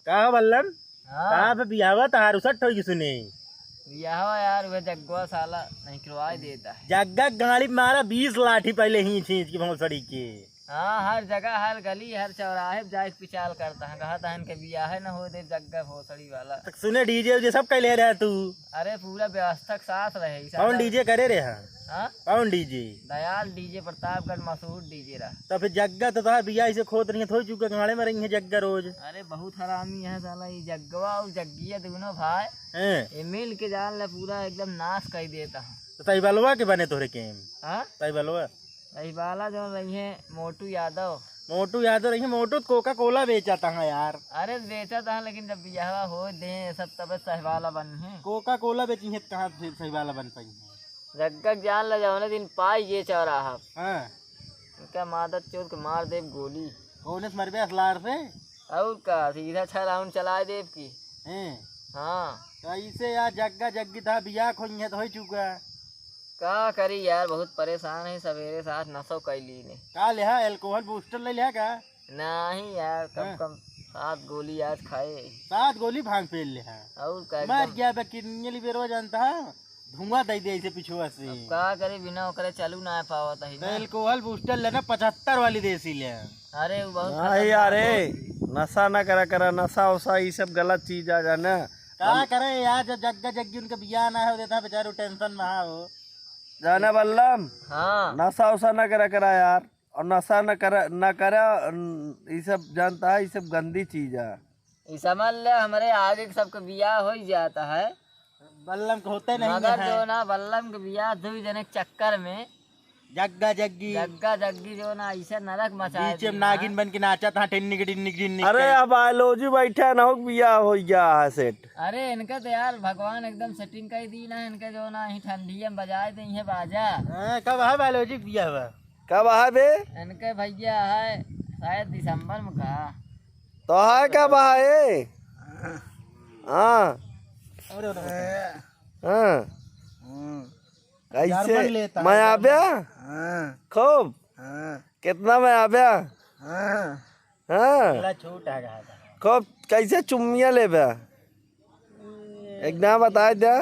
कहा बल्लम हाँ कहा पे बियावा तार उसट होई सुने बियाह यार वह जग्गवा साला नहीं करवा देता है। जग्गा गाड़ी मारा 20 लाठी पहले ही खींच की भौसड़ी के। हाँ हर जगह हर गली हर चौराहे जाए पिचाल करता है कहता है इनके बियाह न हो दे जग्गा भोसड़ी वाला। तक सुने डीजे उजे सब कैले रहा तू। अरे पूरा व्यवस्था के साथ रहे कौन डीजे करे रे? हाँ कौन डीजे? दयाल डीजे प्रतापगढ़ मशहूर डीजे रहा। तो फिर जग्गा तो था बिया इसे खोद रही है थोड़ी चुका गाड़े में रही है जग्गा रोज। अरे बहुत हरामी है साला ये जग्गवा और जग्गिया दोनों भाई हैं ये मिल के जान ले पूरा एकदम नाश कर देता है। तो तई बलवा के बने तोरे के हाँ तई बलवा रही बाला जो रही है मोटू यादव। मोटू यादव रही है। मोटू कोका कोला बेचा था यार। अरे बेचा था लेकिन जब बियाह हो दे सब तब सहवाला बन है। कोका कोला बेची है कहाँ से सही वाला बन पाई है। जग्गा जान ले जाओ दिन पाई ये चौराहा हाँ उनका मादत चोर के मार देव गोली। कौन से मर गया असलार से? और का सीधा 6 राउंड चला देव की। हैं हाँ तो ऐसे यार जग्गा जग्गी था बिया खोई है तो हो चुका। का करी यार बहुत परेशान है सवेरे साथ नशो कैली ने। का लिया एल्कोहल बूस्टर ले लिया का? नहीं यार कम हाँ। कम 7 गोली आज खाए। 7 गोली भांग फेल लिया। और का मर एकदम गया कितनी ली बेरो जानता है धुआं दे दे ऐसे पिछुआ से। अब का करे बिना ओकरे चलू ना पावत है तो ना। एल्कोहल बूस्टर लेना 75 वाली देसी ले। अरे वो बहुत नहीं अरे नशा ना करा नशा वशा ये सब गलत चीज आ जाना। क्या करे यार जो जग्गा जग्गी उनका बिया ना हो देता बेचारे टेंशन में हो जाना बल्लम हाँ नशा वशा ना करा यार। और नशा न करा ये सब जानता है ये सब गंदी चीज है। ये समझ ले हमारे आगे के सबके बियाह हो ही जाता है बल्लम को होते नहीं मगर है। जो ना बल्लम के बियाह 2 जने के चक्कर में जग्गा जग्गी जग्गा जग्गी जो ना ऐसे नरक मचा बीच में नागिन बन के नाचा था टिन्नी टिन्नी। अरे अब बायोलॉजी बैठा ना हो बिया हो गया है सेट। अरे इनका तो यार भगवान एकदम सेटिंग कर दी ना इनके जो ना ही ठंडी में बजाए दी है बाजा। कब है बायोलॉजिक बिया हुआ? कब है बे? इनके भैया है शायद दिसंबर में कहा। तो है कब है? हाँ हाँ कैसे लेता मैं आ गया खूब कितना मैं आ गया हाँ छूट आ गया खूब कैसे चुम्मिया ले बे एक ना बता दे।